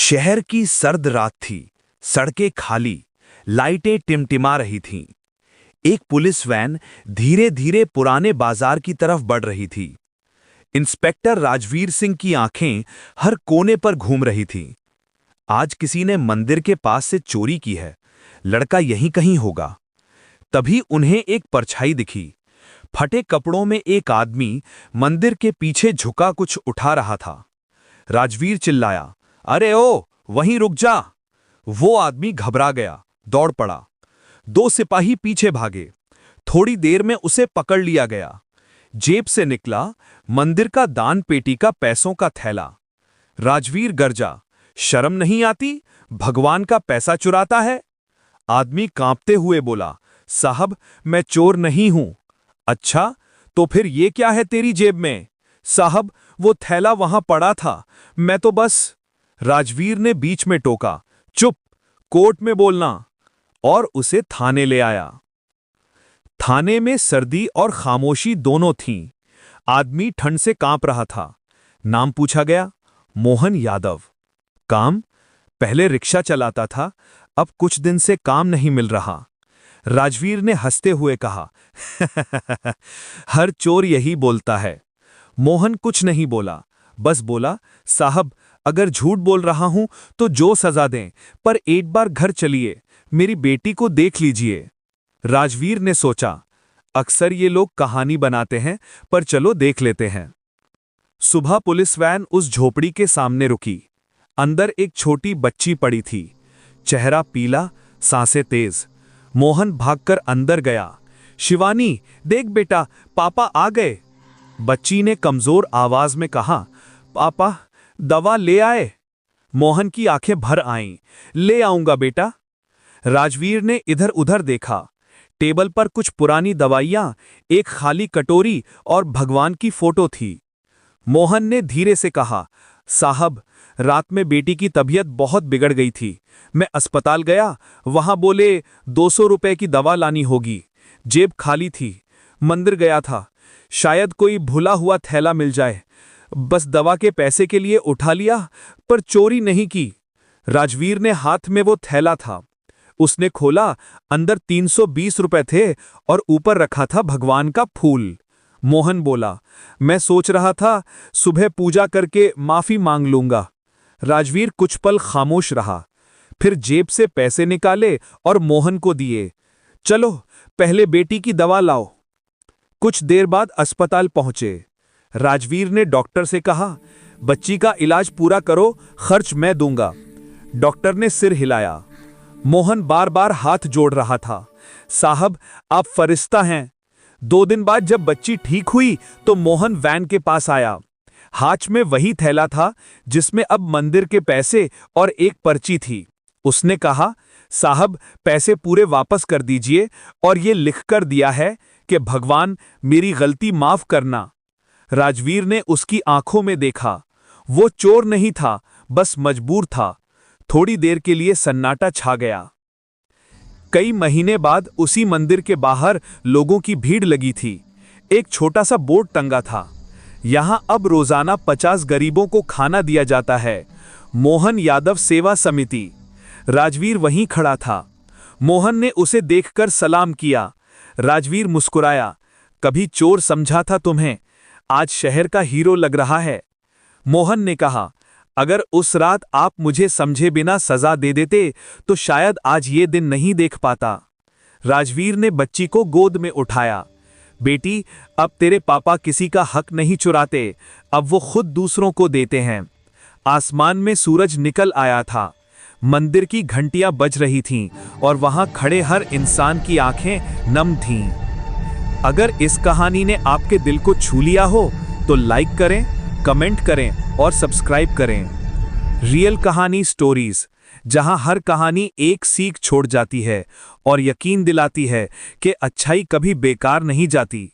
शहर की सर्द रात थी। सड़कें खाली, लाइटें टिमटिमा रही थीं। एक पुलिस वैन धीरे धीरे पुराने बाजार की तरफ बढ़ रही थी। इंस्पेक्टर राजवीर सिंह की आंखें हर कोने पर घूम रही थीं। आज किसी ने मंदिर के पास से चोरी की है, लड़का यहीं कहीं होगा। तभी उन्हें एक परछाई दिखी। फटे कपड़ों में एक आदमी मंदिर के पीछे झुका कुछ उठा रहा था। राजवीर चिल्लाया, अरे ओ, वहीं रुक जा। वो आदमी घबरा गया, दौड़ पड़ा। 2 सिपाही पीछे भागे। थोड़ी देर में उसे पकड़ लिया गया। जेब से निकला मंदिर का दान पेटी का पैसों का थैला। राजवीर गर्जा, शर्म नहीं आती? भगवान का पैसा चुराता है। आदमी कांपते हुए बोला, साहब मैं चोर नहीं हूं। अच्छा, तो फिर ये क्या है तेरी जेब में? साहब वो थैला वहां पड़ा था, मैं तो बस। राजवीर ने बीच में टोका, चुप, कोर्ट में बोलना। और उसे थाने ले आया। थाने में सर्दी और खामोशी दोनों थीं। आदमी ठंड से कांप रहा था। नाम पूछा गया, मोहन यादव। काम? पहले रिक्शा चलाता था, अब कुछ दिन से काम नहीं मिल रहा। राजवीर ने हंसते हुए कहा, हर चोर यही बोलता है। मोहन कुछ नहीं बोला, बस बोला, साहब अगर झूठ बोल रहा हूं तो जो सजा दें, पर एक बार घर चलिए, मेरी बेटी को देख लीजिए। राजवीर ने सोचा, अक्सर ये लोग कहानी बनाते हैं, पर चलो देख लेते हैं। सुबह पुलिस वैन उस झोपड़ी के सामने रुकी। अंदर एक छोटी बच्ची पड़ी थी, चेहरा पीला, सांसें तेज। मोहन भागकर अंदर गया। शिवानी, देख बेटा, पापा आ गए। बच्ची ने कमजोर आवाज में कहा, पापा दवा ले आए? मोहन की आंखें भर आईं। ले आऊंगा बेटा। राजवीर ने इधर उधर देखा। टेबल पर कुछ पुरानी दवाइयां, एक खाली कटोरी और भगवान की फोटो थी। मोहन ने धीरे से कहा, साहब रात में बेटी की तबीयत बहुत बिगड़ गई थी। मैं अस्पताल गया, वहां बोले 200 रुपए की दवा लानी होगी। जेब खाली थी। मंदिर गया था, शायद कोई भुला हुआ थैला मिल जाए। बस दवा के पैसे के लिए उठा लिया, पर चोरी नहीं की। राजवीर ने हाथ में वो थैला था। उसने खोला, अंदर 320 रुपए थे और ऊपर रखा था भगवान का फूल। मोहन बोला, मैं सोच रहा था सुबह पूजा करके माफी मांग लूंगा। राजवीर कुछ पल खामोश रहा, फिर जेब से पैसे निकाले और मोहन को दिए। चलो पहले बेटी की दवा लाओ। कुछ देर बाद अस्पताल पहुंचे। राजवीर ने डॉक्टर से कहा, बच्ची का इलाज पूरा करो, खर्च मैं दूंगा। डॉक्टर ने सिर हिलाया। मोहन बार बार हाथ जोड़ रहा था, साहब आप फरिश्ता हैं। 2 दिन बाद जब बच्ची ठीक हुई तो मोहन वैन के पास आया। हाथ में वही थैला था जिसमें अब मंदिर के पैसे और एक पर्ची थी। उसने कहा, साहब पैसे पूरे वापस कर दीजिए और ये लिखकर दिया है कि भगवान मेरी गलती माफ करना। राजवीर ने उसकी आंखों में देखा। वो चोर नहीं था, बस मजबूर था। थोड़ी देर के लिए सन्नाटा छा गया। कई महीने बाद उसी मंदिर के बाहर लोगों की भीड़ लगी थी। एक छोटा सा बोर्ड टंगा था, यहां अब रोजाना 50 गरीबों को खाना दिया जाता है। मोहन यादव सेवा समिति। राजवीर वहीं खड़ा था। मोहन ने उसे देखकर सलाम किया। राजवीर मुस्कुराया, कभी चोर समझा था तुम्हें, आज शहर का हीरो लग रहा है। मोहन ने कहा, अगर उस रात आप मुझे समझे बिना सजा दे देते तो शायद आज ये दिन नहीं देख पाता। राजवीर ने बच्ची को गोद में उठाया। बेटी, अब तेरे पापा किसी का हक नहीं चुराते, अब वो खुद दूसरों को देते हैं। आसमान में सूरज निकल आया था। मंदिर की घंटियां बज रही थीं और वहां खड़े हर इंसान की आंखें नम थीं। अगर इस कहानी ने आपके दिल को छू लिया हो तो लाइक करें, कमेंट करें और सब्सक्राइब करें। रियल कहानी स्टोरीज, जहां हर कहानी एक सीख छोड़ जाती है और यकीन दिलाती है कि अच्छाई कभी बेकार नहीं जाती।